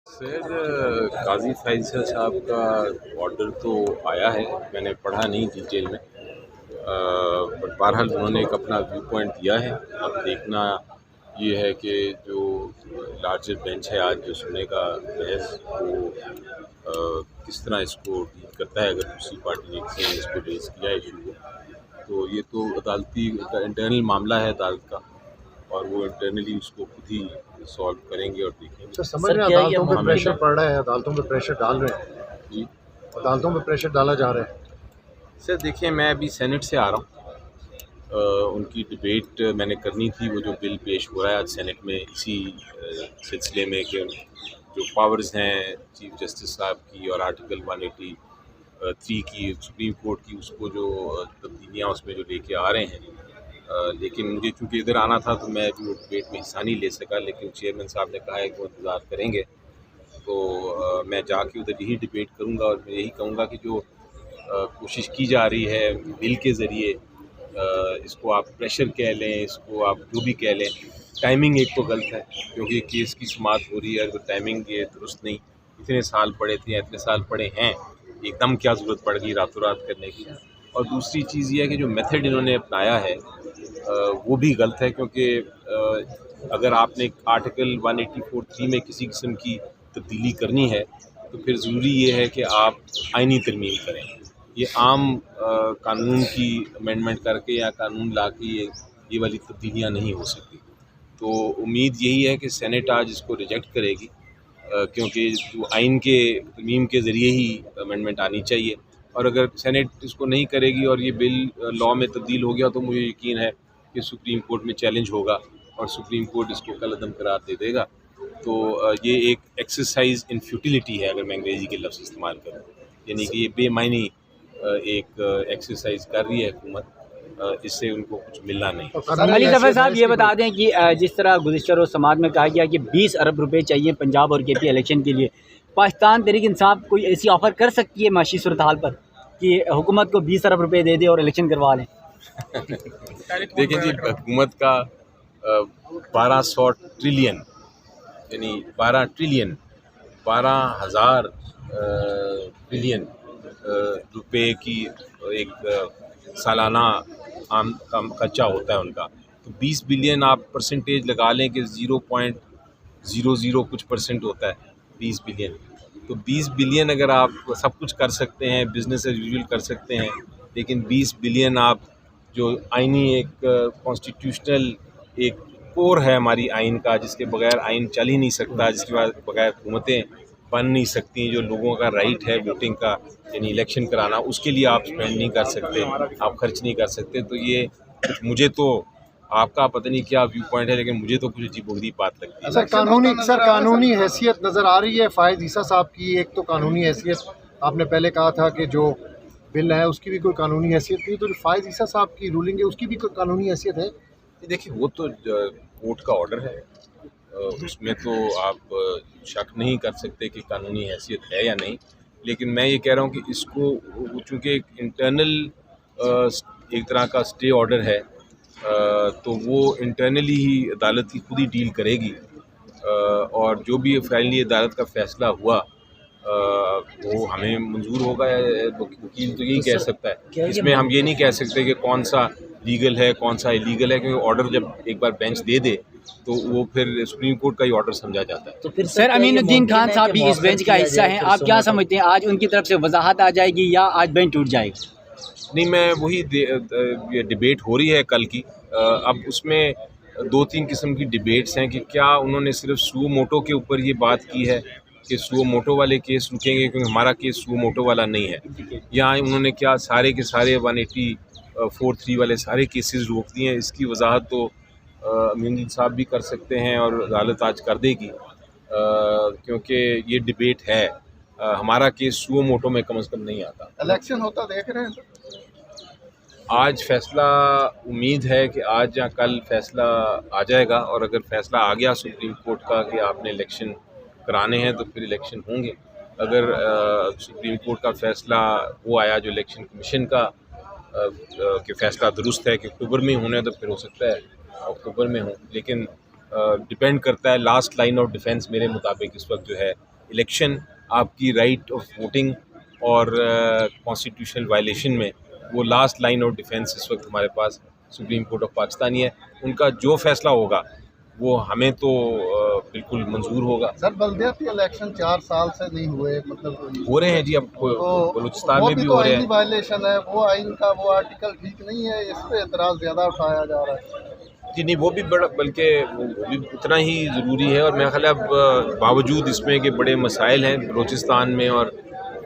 Sir Qazi Faizal साहब का order तो आया है, मैंने पढ़ा नहीं डिटेल में। बट बहरहाल उन्होंने एक अपना व्यू पॉइंट दिया है। अब देखना ये है कि जो लार्जर बेंच है आज जो सुनेगा बहस वो किस तरह इसको डील करता है। अगर दूसरी पार्टी ने किसी ने इस पर रेज़ किया इशू को, तो ये तो अदालती इंटरनल मामला है अदालत का, और वो इंटरनली उसको खुद ही सॉल्व करेंगे और देखेंगे। सर समझ में अदालतों पे प्रेशर पड़ रहा है, अदालतों पे प्रेशर डाल रहे हैं जी अदालतों पे प्रेशर डाला जा रहा है। सर देखिए, मैं अभी सेनेट से आ रहा हूँ। उनकी डिबेट मैंने करनी थी। वो जो बिल पेश हो रहा है आज सेनेट में इसी सिलसिले में कि जो पावर्स हैं चीफ जस्टिस साहब की और आर्टिकल 183 की सुप्रीम कोर्ट की, उसको जो तब्दीलियाँ उसमें जो लेके आ रहे हैं। लेकिन मुझे चूँकि इधर आना था तो मैं भी वो डिबेट में हिस्सा नहीं ले सका, लेकिन चेयरमैन साहब ने कहा है कि वो इंतज़ार करेंगे। तो मैं जाके उधर यही डिबेट करूँगा और मैं यही कहूँगा कि जो कोशिश की जा रही है बिल के ज़रिए, इसको आप प्रेशर कह लें, इसको आप जो भी कह लें, टाइमिंग एक तो गलत है क्योंकि केस की समाअत हो रही है। अगर टाइमिंग ये दुरुस्त नहीं, इतने साल पड़े थे, इतने साल पड़े हैं, एकदम क्या ज़रूरत पड़ गई रातों रात करने की। और दूसरी चीज़ ये है कि जो मेथड इन्होंने अपनाया है वो भी गलत है, क्योंकि अगर आपने आर्टिकल 184(3) में किसी किस्म की तब्दीली करनी है तो फिर ज़रूरी ये है कि आप आइनी तरमीम करें। ये आम कानून की अमेंडमेंट करके या कानून ला के ये वाली तब्दीलियाँ नहीं हो सकती। तो उम्मीद यही है कि सेनेट आज इसको रिजेक्ट करेगी, क्योंकि जो आइन के तरमीम के ज़रिए ही अमेंडमेंट आनी चाहिए। और अगर सेनेट इसको नहीं करेगी और ये बिल लॉ में तब्दील हो गया तो मुझे यकीन है कि सुप्रीम कोर्ट में चैलेंज होगा और सुप्रीम कोर्ट इसको कलअदम करार दे देगा। तो ये एक एक्सरसाइज इन फ्यूटिलिटी है, अगर मैं अंग्रेज़ी के लफ्ज़ इस्तेमाल करूँ, यानी कि ये बेमानी एक एक्सरसाइज कर रही है हुकूमत। इससे उनको कुछ मिलना नहीं। अली ज़फ़र साहब ये बता दें कि जिस तरह गुज़िश्ता रोज़ समाज में कहा गया कि 20 अरब रुपए चाहिए पंजाब और KP इलेक्शन के लिए, पाकिस्तान तहरीक इंसाफ कोई ऐसी ऑफ़र कर सकती है माशी सूरत हाल पर कि हुकूमत को 20 अरब रुपए दे दे और इलेक्शन करवा लें? देखिए जी, हुकूमत का 1200 ट्रिलियन यानी 12 ट्रिलियन 12,000 बिलियन रुपए की एक सालाना आम खर्चा होता है उनका। तो 20 बिलियन आप परसेंटेज लगा लें कि 0.00 कुछ परसेंट होता है 20 बिलियन। तो 20 बिलियन अगर आप सब कुछ कर सकते हैं, बिज़नेस एज यूजुअल कर सकते हैं, लेकिन 20 बिलियन आप जो आइनी एक कॉन्स्टिट्यूशनल एक कोर है हमारी आइन का, जिसके बगैर आइन चल ही नहीं सकता, जिसके बगैर हुकूमतें बन नहीं सकती, जो लोगों का राइट है वोटिंग का यानी इलेक्शन कराना, उसके लिए आप स्पेंड नहीं कर सकते, आप खर्च नहीं कर सकते। तो ये मुझे तो, आपका पता नहीं क्या व्यू पॉइंट है, लेकिन मुझे तो कुछ अजीबोगरीब बात लगती है। सर कानूनी हैसियत नज़र आ रही है फ़ायद ईसा साहब की। एक तो कानूनी हैसियत आपने पहले कहा था कि जो बिल है उसकी भी कोई कानूनी हैसियत नहीं, तो फ़ायद ईसा साहब की रूलिंग है उसकी भी कोई कानूनी हैसियत है? देखिए, वो तो कोर्ट का ऑर्डर है, उसमें तो आप शक नहीं कर सकते कि कानूनी हैसियत है या नहीं। लेकिन मैं ये कह रहा हूँ कि इसको चूँकि एक इंटरनल एक तरह का स्टे ऑर्डर है, तो वो इंटरनली ही अदालत की खुद ही डील करेगी। और जो भी फाइनली अदालत का फ़ैसला हुआ वो हमें मंजूर होगा। वकील तो यही कह सकता है, इसमें हम ये नहीं कह सकते कि कौन सा लीगल है कौन सा इलीगल है, क्योंकि ऑर्डर जब एक बार बेंच दे दे तो वो फिर सुप्रीम कोर्ट का ही ऑर्डर समझा जाता है। तो फिर सर अमीनुद्दीन खान साहब भी इस बेंच का हिस्सा हैं, आप क्या समझते हैं, आज उनकी तरफ से वजाहत आ जाएगी या आज बेंच टूट जाएगी? नहीं, मैं वही ये डिबेट हो रही है कल की। अब उसमें 2-3 किस्म की डिबेट्स हैं कि क्या उन्होंने सिर्फ सुओ मोटो के ऊपर ये बात की है कि सुओ मोटो वाले केस रुकेंगे क्योंकि हमारा केस सुओ मोटो वाला नहीं है, या उन्होंने क्या सारे के सारे 184(3) वाले सारे केसेस रोक दिए हैं। इसकी वजाहत तो अमीनुद्दीन साहब भी कर सकते हैं और अदालत आज कर देगी, क्योंकि ये डिबेट है। हमारा केस सुओ मोटो में कम से कम नहीं आता। इलेक्शन होता देख रहे हैं आज फैसला, उम्मीद है कि आज या कल फैसला आ जाएगा, और अगर फैसला आ गया सुप्रीम कोर्ट का कि आपने इलेक्शन कराने हैं तो फिर इलेक्शन होंगे। अगर सुप्रीम कोर्ट का फैसला वो आया जो इलेक्शन कमीशन का कि फ़ैसला दुरुस्त है कि अक्टूबर में होना है, तो फिर हो सकता है अक्टूबर में हो। लेकिन डिपेंड करता है, लास्ट लाइन ऑफ डिफेंस मेरे मुताबिक इस वक्त जो है इलेक्शन आपकी राइट ऑफ वोटिंग और कॉन्स्टिट्यूशनल वायलेशन में वो लास्ट लाइन ऑफ डिफेंस इस वक्त हमारे पास सुप्रीम कोर्ट ऑफ पाकिस्तान ही है। उनका जो फैसला होगा वो हमें तो बिल्कुल मंजूर होगा। सर बल्दियाती इलेक्शन 4 साल से नहीं हुए, मतलब हो रहे हैं जी, अब बलूचिस्तान में भी हो रहे हैं। वायलेशन है, वो आइन का वो आर्टिकल ठीक नहीं है, इस पे एतराज़ ज़्यादा उठाया जा रहा है। जी नहीं, वो भी बड़ा, बल्कि वो भी उतना ही ज़रूरी है। और मेरा ख्याल है अब बावजूद इसमें कि बड़े मसाइल हैं बलूचिस्तान में और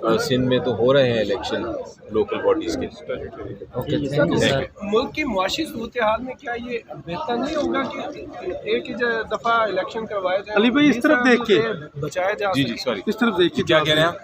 सिंध में, तो हो रहे हैं इलेक्शन लोकल बॉडीज़ के। मुल्क की मुआशी सूरत हाल में क्या ये बेहतर नहीं होगा कि एक ही दफ़ा इलेक्शन करवाया जाए? अली भाई इस तरफ देख के बचाया जा जी सॉरी, इस तरफ देख के क्या कह रहे हैं आप?